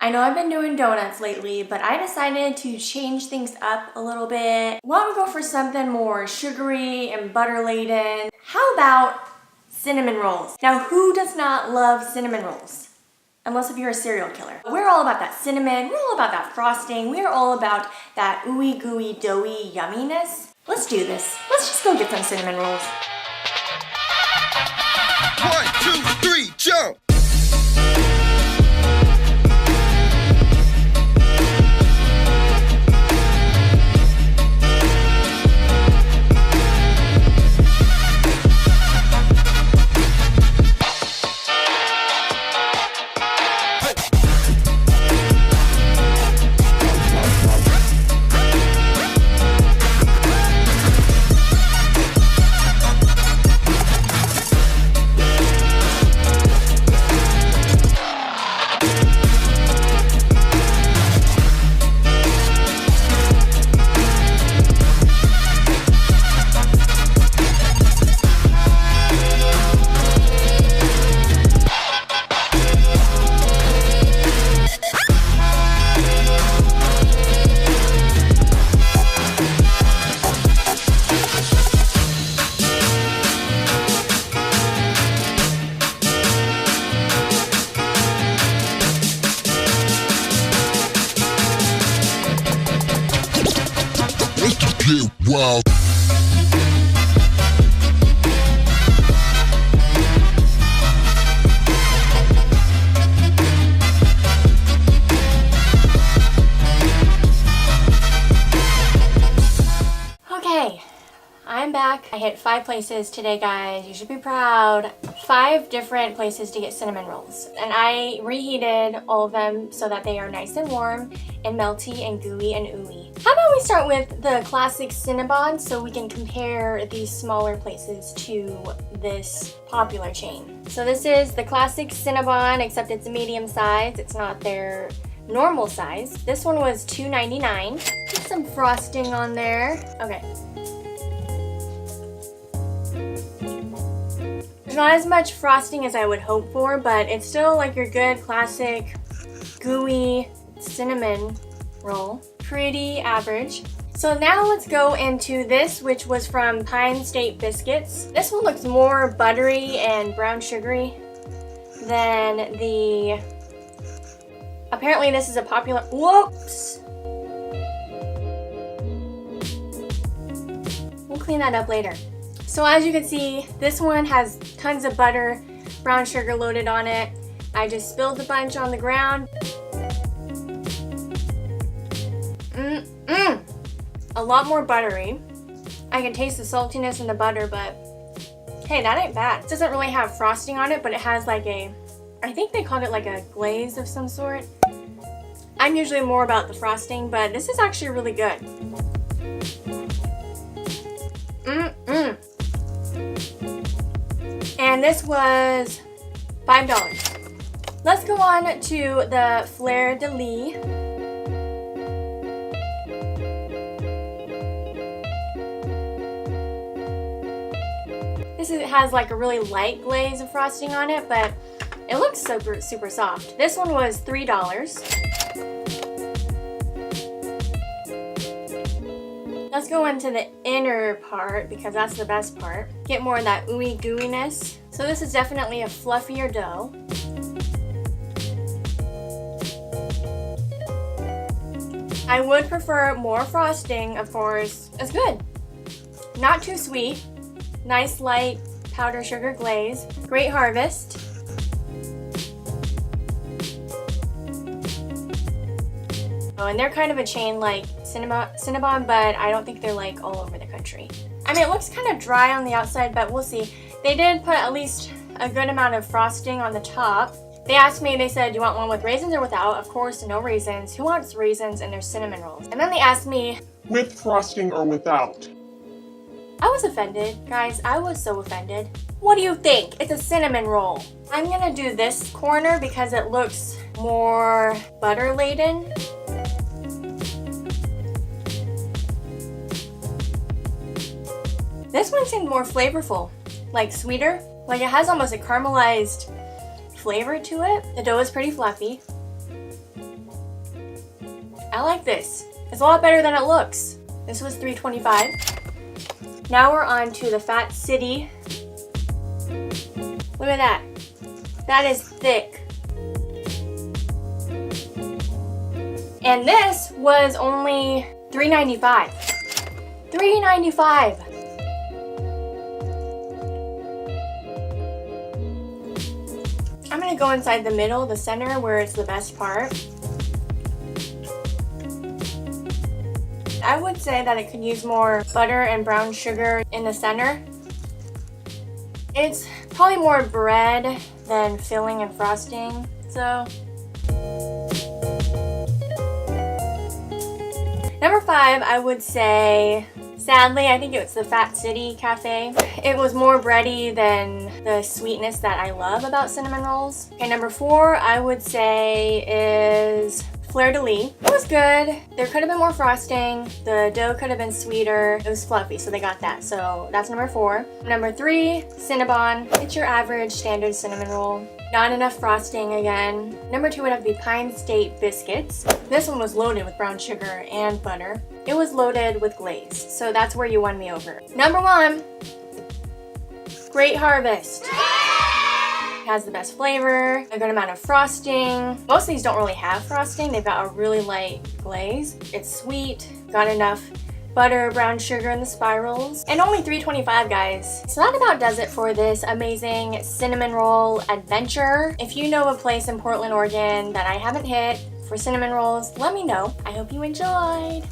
I know I've been doing donuts lately, but I decided to change things up a little bit. Why don't we go for something more sugary and butter-laden? How about cinnamon rolls? Now, who does not love cinnamon rolls? Unless if you're a serial killer. We're all about that cinnamon, we're all about that frosting, we're all about that ooey gooey doughy yumminess. Let's do this. Let's just go get some cinnamon rolls. 1, 2, 3, jump! Wow. Okay, I'm back. I hit 5 places today, guys. You should be proud. 5 different places to get cinnamon rolls. And I reheated all of them so that they are nice and warm and melty and gooey and ooey. How about we start with the classic Cinnabon so we can compare these smaller places to this popular chain. So this is the classic Cinnabon, except it's a medium size. It's not their normal size. This one was $2.99. Put some frosting on there. Okay. There's not as much frosting as I would hope for, but it's still like your good classic gooey cinnamon roll. Pretty average. So now let's go into this, which was from Pine State Biscuits. This one looks more buttery and brown sugary than the... Apparently this is a popular... Whoops! We'll clean that up later. So as you can see, this one has tons of butter, brown sugar loaded on it. I just spilled a bunch on the ground. A lot more buttery. I can taste the saltiness in the butter, but hey, that ain't bad. It doesn't really have frosting on it, but it has like a, I think they called it like a glaze of some sort. I'm usually more about the frosting, but this is actually really good. And this was $5. Let's go on to the Fleur de Lis. This has like a really light glaze of frosting on it, but it looks super soft. This one was $3. Let's go into the inner part because that's the best part. Get more of that ooey gooiness. So this is definitely a fluffier dough. I would prefer more frosting, of course. It's good. Not too sweet. Nice light powdered sugar glaze. Great Harvest. Oh, and they're kind of a chain like Cinnabon, but I don't think they're like all over the country. I mean, it looks kind of dry on the outside, but we'll see. They did put at least a good amount of frosting on the top. They asked me, they said, do you want one with raisins or without? Of course, no raisins. Who wants raisins in their cinnamon rolls? And then they asked me, with frosting or without? I was offended, guys. I was so offended. What do you think? It's a cinnamon roll. I'm gonna do this corner because it looks more butter-laden. This one seemed more flavorful, like sweeter. Like it has almost a caramelized flavor to it. The dough is pretty fluffy. I like this. It's a lot better than it looks. This was $3.25. Now we're on to the Fat City. Look at that. That is thick. And this was only $3.95. $3.95. I'm gonna go inside the middle, the center, where it's the best part. I would say that it could use more butter and brown sugar in the center. It's probably more bread than filling and frosting, so. Number 5, I would say, sadly, I think it's the Fat City Cafe. It was more bready than the sweetness that I love about cinnamon rolls. Okay, number 4, I would say is fleur-de-lis. It was good. There could have been more frosting. The dough could have been sweeter. It was fluffy, so they got that. So that's number 4. Number 3, Cinnabon. It's your average standard cinnamon roll. Not enough frosting again. Number 2 would have to be Pine State biscuits. This one was loaded with brown sugar and butter. It was loaded with glaze, so that's where you won me over. Number 1, Great Harvest. Has the best flavor, a good amount of frosting. Most of these don't really have frosting. They've got a really light glaze. It's sweet, got enough butter, brown sugar in the spirals, and only $3.25, guys. So that about does it for this amazing cinnamon roll adventure. If you know a place in Portland, Oregon that I haven't hit for cinnamon rolls, let me know. I hope you enjoyed.